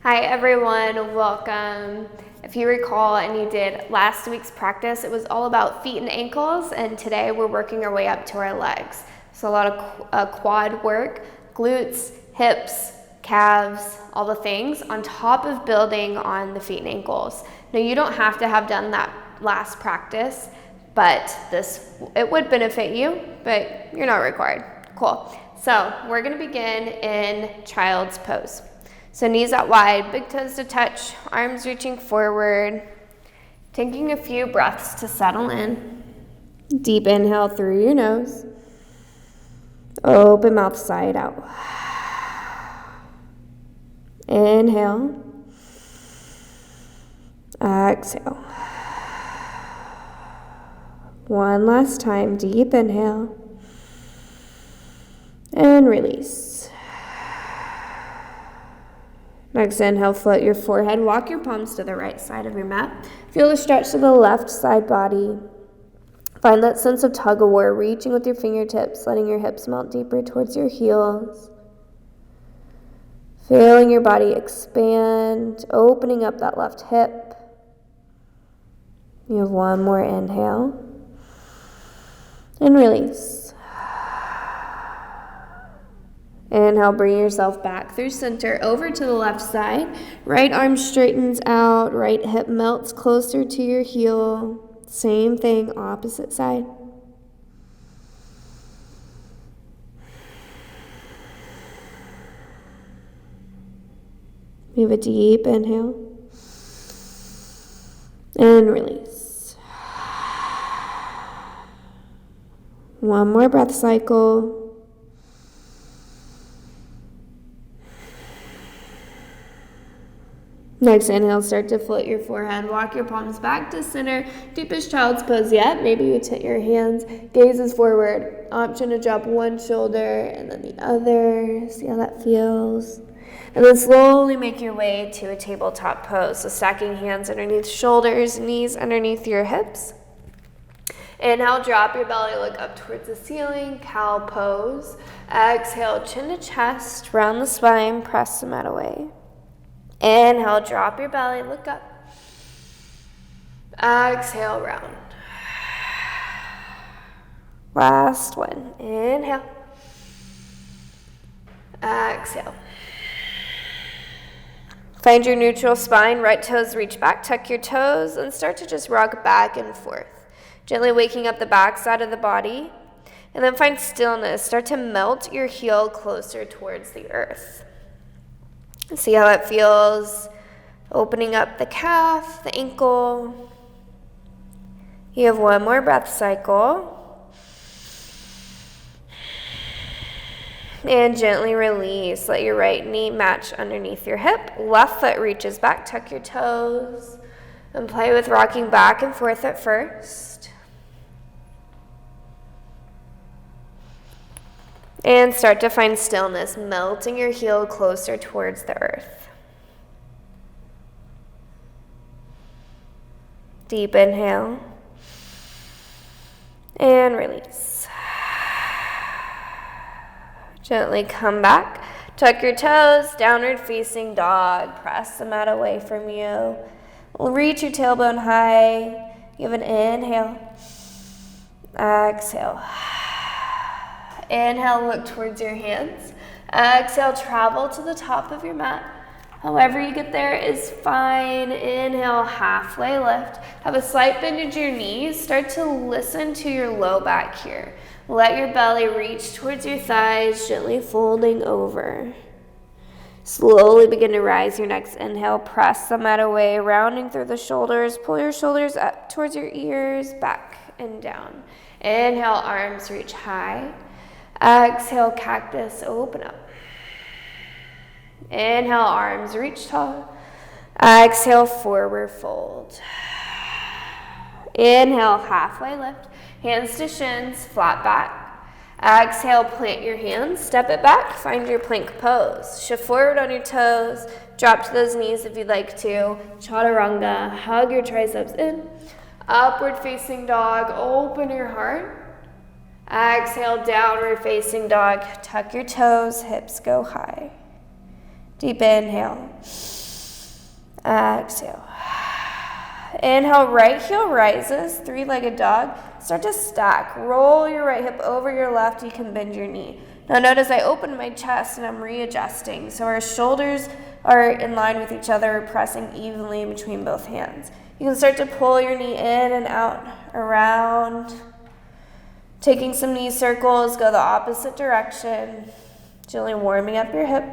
Hi everyone, welcome. If you recall and you did last week's practice, it was all about feet and ankles, and today we're working our way up to our legs. So a lot of quad work, glutes, hips, calves, all the things on top of building on the feet and ankles. Now you don't have to have done that last practice, but it would benefit you, but you're not required. Cool. So we're gonna begin in child's pose. So knees out wide, big toes to touch, arms reaching forward, taking a few breaths to settle in. Deep inhale through your nose. Open mouth side out. Inhale. Exhale. One last time, deep inhale. And release. Next inhale, float your forehead, walk your palms to the right side of your mat. Feel the stretch to the left side body. Find that sense of tug of war, reaching with your fingertips, letting your hips melt deeper towards your heels. Feeling your body expand, opening up that left hip. You have one more inhale. And release. Inhale, bring yourself back through center, over to the left side. Right arm straightens out, right hip melts closer to your heel. Same thing, opposite side. We have a deep inhale. And release. One more breath cycle. Next inhale, start to float your forehead, walk your palms back to center, deepest child's pose yet. Maybe you tip your hands, gazes forward, option to drop one shoulder and then the other. See how that feels. And then slowly make your way to a tabletop pose. So stacking hands underneath shoulders, knees underneath your hips. Inhale, drop your belly, look up towards the ceiling, cow pose. Exhale, chin to chest, round the spine, press the mat away. Inhale, drop your belly, look up. Exhale, round. Last one. Inhale. Exhale. Find your neutral spine, right toes reach back, tuck your toes, and start to just rock back and forth. Gently waking up the back side of the body. And then find stillness. Start to melt your heel closer towards the earth. See how it feels, opening up the calf, the ankle. You have one more breath cycle. And gently release. Let your right knee match underneath your hip. Left foot reaches back, tuck your toes. And play with rocking back and forth at first. And start to find stillness, melting your heel closer towards the earth. Deep inhale. And release. Gently come back. Tuck your toes, downward facing dog. Press the mat away from you. Reach your tailbone high. Give an inhale. Exhale. Inhale, look towards your hands. Exhale, travel to the top of your mat. However you get there is fine. Inhale, halfway lift. Have a slight bend into your knees. Start to listen to your low back here. Let your belly reach towards your thighs, gently folding over. Slowly begin to rise your next inhale. Press the mat away, rounding through the shoulders. Pull your shoulders up towards your ears, back and down. Inhale, arms reach high. Exhale, cactus, open up. Inhale, arms reach tall. Exhale, forward fold. Inhale, halfway lift. Hands to shins, flat back. Exhale, plant your hands, step it back, find your plank pose. Shift forward on your toes, drop to those knees if you'd like to. Chaturanga, hug your triceps in. Upward facing dog, open your heart. Exhale, downward facing dog. Tuck your toes, hips go high. Deep inhale. Exhale. Inhale, right heel rises, three-legged dog. Start to stack. Roll your right hip over your left. You can bend your knee. Now notice I open my chest and I'm readjusting. So our shoulders are in line with each other, pressing evenly between both hands. You can start to pull your knee in and out, around. Taking some knee circles, go the opposite direction. Gently warming up your hip.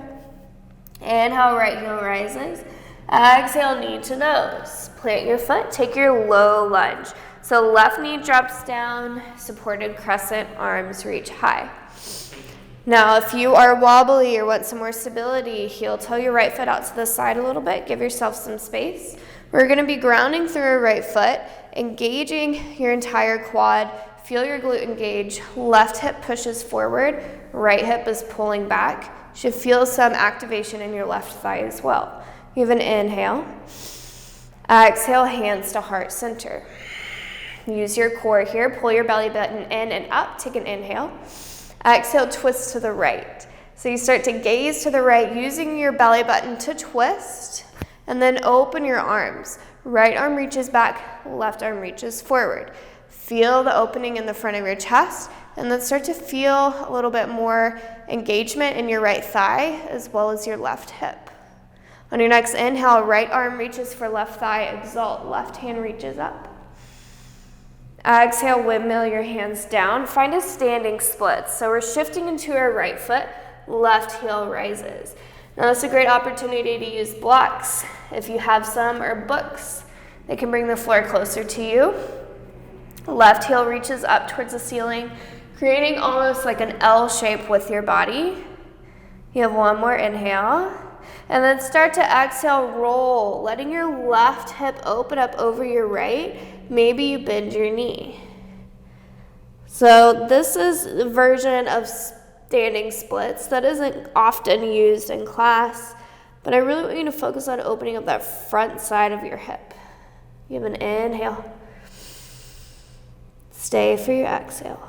Inhale, right heel rises. Exhale, knee to nose. Plant your foot, take your low lunge. So left knee drops down, supported crescent, arms reach high. Now, if you are wobbly or want some more stability, heel toe your right foot out to the side a little bit. Give yourself some space. We're going to be grounding through our right foot, engaging your entire quad. Feel your glute engage. Left hip pushes forward. Right hip is pulling back. You should feel some activation in your left thigh as well. You have an inhale. Exhale, hands to heart center. Use your core here. Pull your belly button in and up. Take an inhale. Exhale, twist to the right. So you start to gaze to the right, using your belly button to twist, and then open your arms. Right arm reaches back, left arm reaches forward. Feel the opening in the front of your chest, and then start to feel a little bit more engagement in your right thigh as well as your left hip. On your next inhale, right arm reaches for left thigh, exalt, left hand reaches up. Exhale, windmill your hands down. Find a standing split. So we're shifting into our right foot, left heel rises. Now it's a great opportunity to use blocks. If you have some, or books, they can bring the floor closer to you. Left heel reaches up towards the ceiling, creating almost like an L shape with your body. You have one more inhale. And then start to exhale, roll, letting your left hip open up over your right. Maybe you bend your knee. So this is a version of standing splits that isn't often used in class, but I really want you to focus on opening up that front side of your hip. You have an inhale. Stay for your exhale.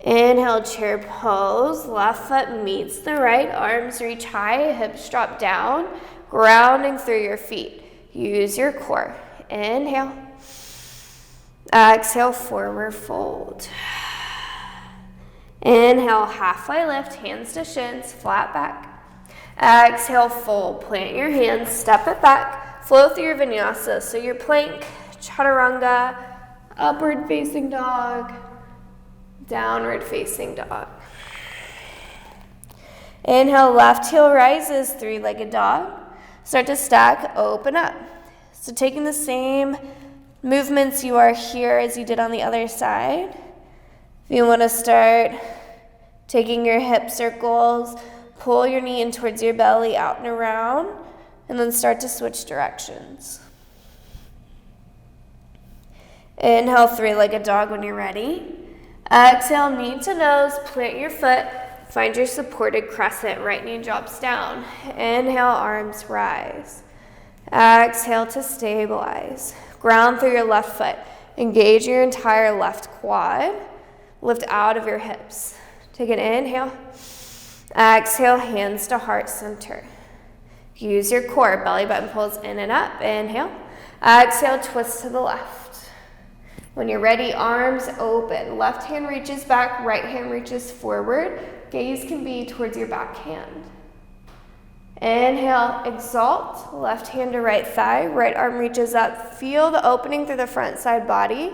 Inhale, chair pose. Left foot meets the right, arms reach high, hips drop down, grounding through your feet. Use your core. Inhale. Exhale, forward fold. Inhale, halfway lift, hands to shins, flat back. Exhale, fold. Plant your hands, step it back, flow through your vinyasa. So your plank, chaturanga, upward facing dog, downward facing dog. Inhale, left heel rises, three-legged dog. Start to stack, open up. So taking the same movements you are here as you did on the other side. If you want to start taking your hip circles, pull your knee in towards your belly, out and around, and then start to switch directions. Inhale, three-legged dog when you're ready. Exhale, knee to nose, plant your foot, find your supported crescent, right knee drops down. Inhale, arms rise. Exhale to stabilize. Ground through your left foot. Engage your entire left quad. Lift out of your hips. Take an inhale. Exhale, hands to heart center. Use your core, belly button pulls in and up. Inhale. Exhale, twist to the left. When you're ready, arms open. Left hand reaches back, right hand reaches forward. Gaze can be towards your back hand. Inhale, exalt. Left hand to right thigh. Right arm reaches up. Feel the opening through the front side body.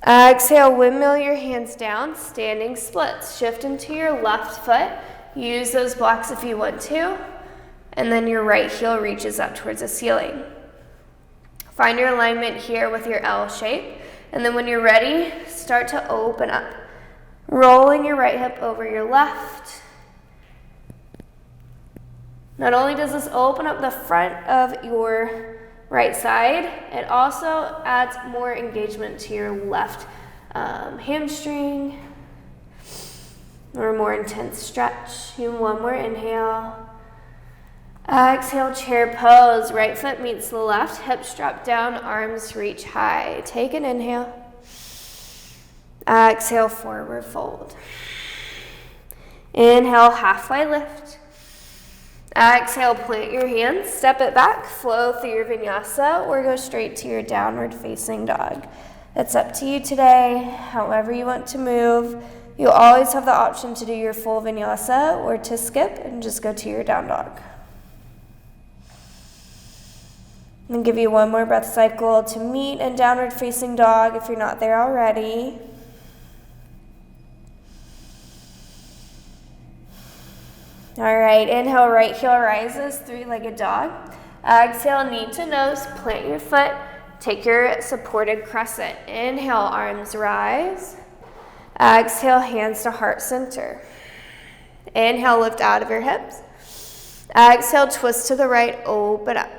Exhale, windmill your hands down. Standing splits. Shift into your left foot. Use those blocks if you want to. And then your right heel reaches up towards the ceiling. Find your alignment here with your L shape. And then when you're ready, start to open up. Rolling your right hip over your left. Not only does this open up the front of your right side, it also adds more engagement to your left hamstring, or a more intense stretch. You one more inhale. Exhale, chair pose. Right foot meets the left, hips drop down, arms reach high. Take an inhale. Exhale, forward fold. Inhale, halfway lift. Exhale, plant your hands, step it back, flow through your vinyasa, or go straight to your downward facing dog. It's up to you today, however you want to move. You'll always have the option to do your full vinyasa or to skip and just go to your down dog. I'm going to give you one more breath cycle to meet in downward facing dog if you're not there already. All right, inhale, right heel rises, three-legged dog. Exhale, knee to nose, plant your foot, take your supported crescent. Inhale, arms rise. Exhale, hands to heart center. Inhale, lift out of your hips. Exhale, twist to the right, open up.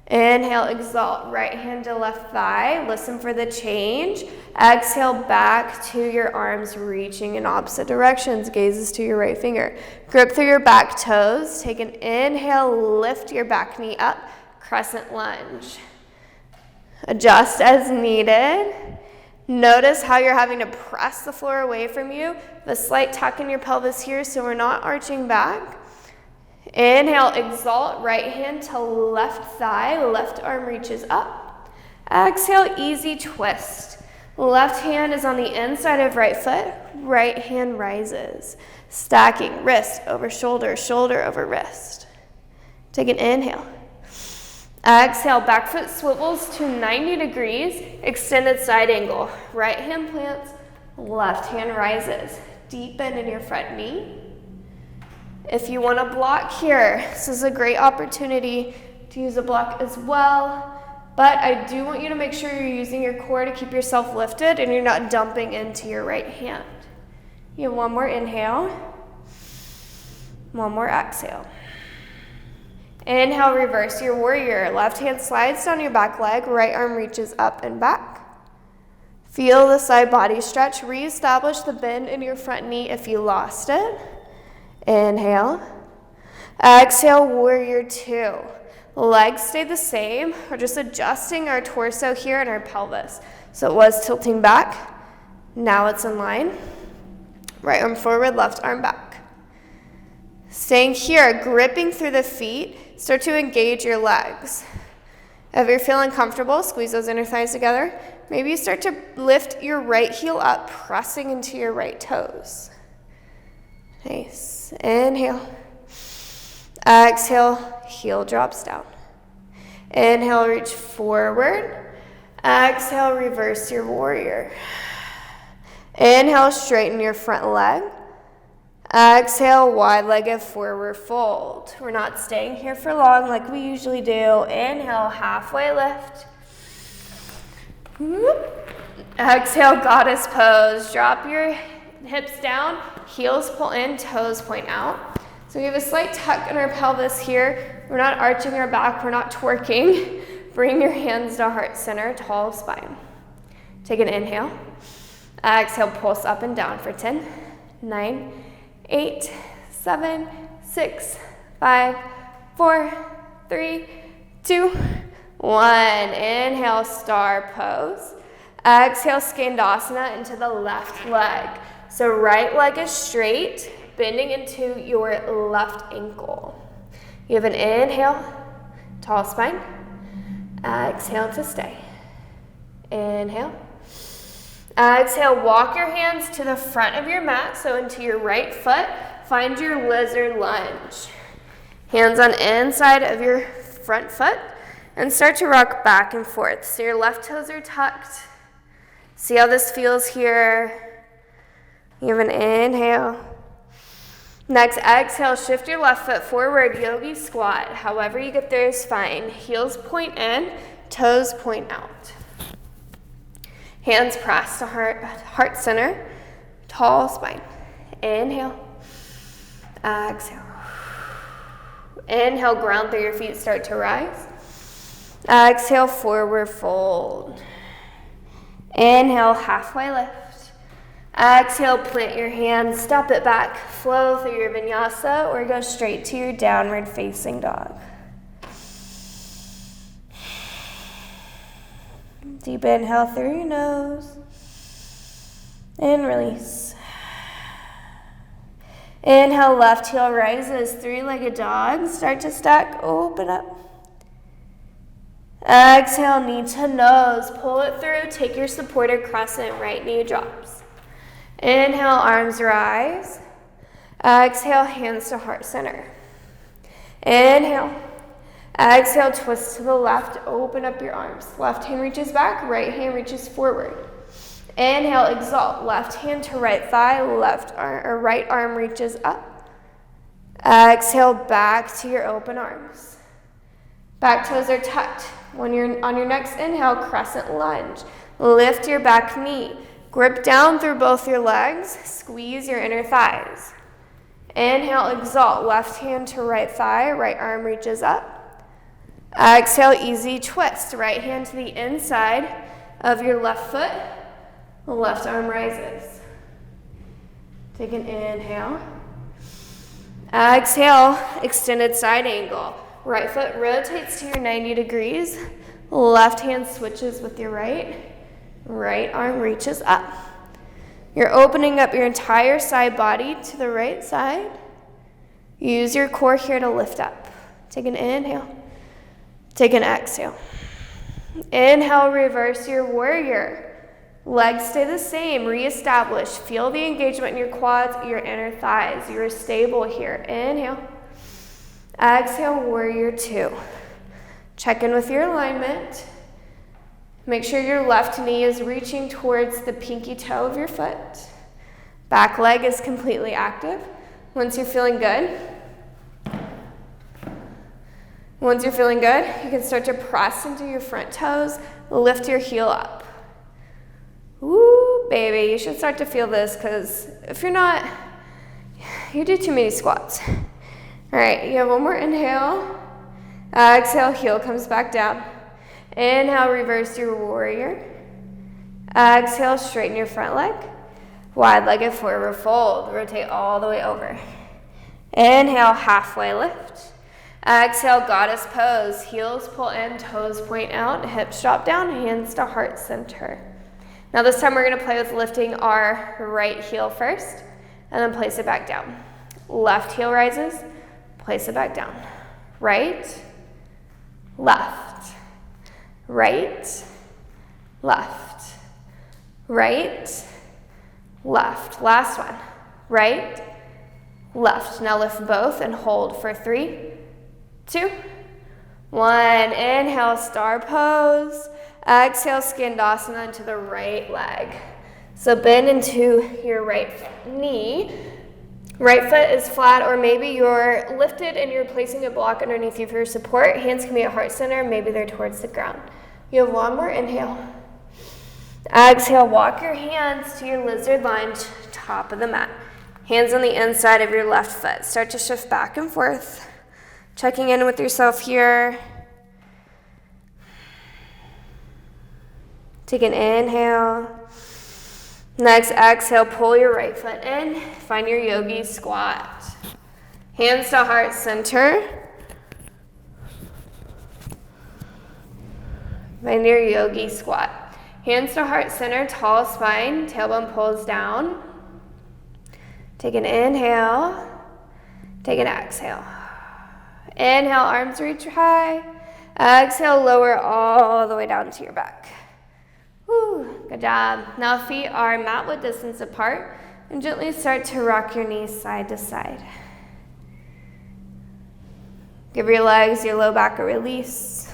Inhale, exalt, right hand to left thigh. Listen for the change. Exhale, back to your arms reaching in opposite directions. Gazes to your right finger. Grip through your back toes. Take an inhale, lift your back knee up. Crescent lunge. Adjust as needed. Notice how you're having to press the floor away from you. The slight tuck in your pelvis here so we're not arching back. Inhale, exalt, right hand to left thigh, left arm reaches up. Exhale, easy twist. Left hand is on the inside of right foot, right hand rises. Stacking wrist over shoulder, shoulder over wrist. Take an inhale. Exhale, back foot swivels to 90 degrees, extended side angle. Right hand plants, left hand rises. Deep bend in your front knee. If you want to block here, this is a great opportunity to use a block as well. But I do want you to make sure you're using your core to keep yourself lifted and you're not dumping into your right hand. You have one more inhale. One more exhale. Inhale, reverse your warrior. Left hand slides down your back leg, right arm reaches up and back. Feel the side body stretch. Reestablish the bend in your front knee if you lost it. Inhale. Exhale, warrior two. Legs stay the same. We're just adjusting our torso here and our pelvis. So it was tilting back. Now it's in line. Right arm forward, left arm back. Staying here, gripping through the feet. Start to engage your legs. If you're feeling comfortable, squeeze those inner thighs together. Maybe you start to lift your right heel up, pressing into your right toes. Nice. Inhale. Exhale, heel drops down. Inhale, reach forward. Exhale, reverse your warrior. Inhale, straighten your front leg. Exhale, wide-legged forward fold. We're not staying here for long like we usually do. Inhale, halfway lift. Exhale, goddess pose. Drop your hips down, heels pull in, toes point out. So we have a slight tuck in our pelvis here. We're not arching our back, we're not twerking. Bring your hands to heart center, tall spine. Take an inhale. Exhale, pulse up and down for 10, 9, 8, 7, 6, 5, 4, 3, 2, 1. Inhale, star pose. Exhale, Skandasana into the left leg. So right leg is straight, bending into your left ankle. You have an inhale, tall spine. Exhale to stay. Inhale. Exhale, walk your hands to the front of your mat, so into your right foot. Find your lizard lunge. Hands on inside of your front foot and start to rock back and forth. So your left toes are tucked. See how this feels here. You have an inhale. Next, exhale, shift your left foot forward, yogi squat. However you get there is fine. Heels point in, toes point out. Hands press to heart center, tall spine. Inhale, exhale. Inhale, ground through your feet, start to rise. Exhale, forward fold. Inhale, halfway lift. Exhale, plant your hands, step it back, flow through your vinyasa, or go straight to your downward facing dog. Deep inhale through your nose, and release. Inhale, left heel rises, three-legged dog. Start to stack, open up. Exhale, knee to nose, pull it through, take your supported crescent, right knee drops. Inhale, arms rise. Exhale, hands to heart center. Inhale. Exhale, twist to the left, open up your arms. Left hand reaches back, right hand reaches forward. Inhale, exalt, left hand to right thigh, right arm reaches up. Exhale, back to your open arms. Back toes are tucked. When you're on your next inhale, crescent lunge. Lift your back knee. Grip down through both your legs. Squeeze your inner thighs. Inhale, exalt, left hand to right thigh, right arm reaches up. Exhale, easy twist. Right hand to the inside of your left foot. Left arm rises. Take an inhale. Exhale, extended side angle. Right foot rotates to your 90 degrees. Left hand switches with your right. Right arm reaches up. You're opening up your entire side body to the right side. Use your core here to lift up. Take an inhale. Take an exhale. Inhale, reverse your warrior. Legs stay the same, reestablish. Feel the engagement in your quads, your inner thighs. You're stable here. Inhale. Exhale, warrior two. Check in with your alignment. Make sure your left knee is reaching towards the pinky toe of your foot. Back leg is completely active. Once you're feeling good, you can start to press into your front toes, lift your heel up. Woo, baby, you should start to feel this because if you're not, you do too many squats. All right, you have one more inhale. Exhale, heel comes back down. Inhale, reverse your warrior. Exhale, straighten your front leg. Wide-legged forward fold. Rotate all the way over. Inhale, halfway lift. Exhale, goddess pose. Heels pull in, toes point out, hips drop down, hands to heart center. Now this time we're going to play with lifting our right heel first, and then place it back down. Left heel rises, place it back down. Right, left, right, left, right, left. Last one. Right, left. Now lift both and hold for 3, 2, 1. Inhale, star pose. Exhale, skandasana into the right leg. So bend into your right knee. Right foot is flat, or maybe you're lifted and you're placing a block underneath you for your support. Hands can be at heart center, maybe they're towards the ground. You have one more inhale. Exhale, walk your hands to your lizard lunge, top of the mat. Hands on the inside of your left foot. Start to shift back and forth. Checking in with yourself here. Take an inhale. Next, exhale, pull your right foot in. Find your yogi squat. Hands to heart center. Find your yogi squat. Hands to heart center, tall spine, tailbone pulls down. Take an inhale. Take an exhale. Inhale, arms reach high. Exhale, lower all the way down to your back. Woo, good job. Now feet are mat width distance apart, and gently start to rock your knees side to side. Give your legs, your low back a release.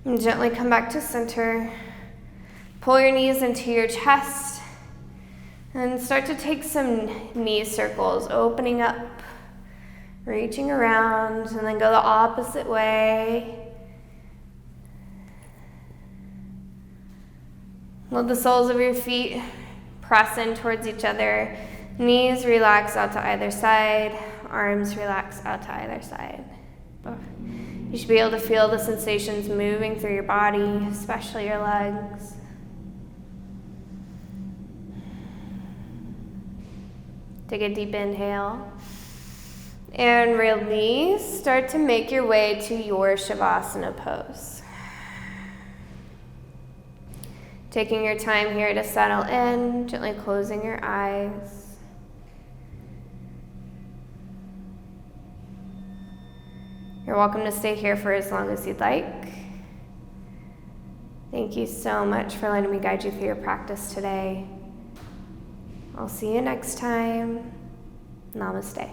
And gently come back to center. Pull your knees into your chest and start to take some knee circles, opening up, reaching around, and then go the opposite way. Let the soles of your feet press in towards each other. Knees relax out to either side. Arms relax out to either side. You should be able to feel the sensations moving through your body, especially your legs. Take a deep inhale. And release. Start to make your way to your Shavasana pose. Taking your time here to settle in, gently closing your eyes. You're welcome to stay here for as long as you'd like. Thank you so much for letting me guide you through your practice today. I'll see you next time. Namaste.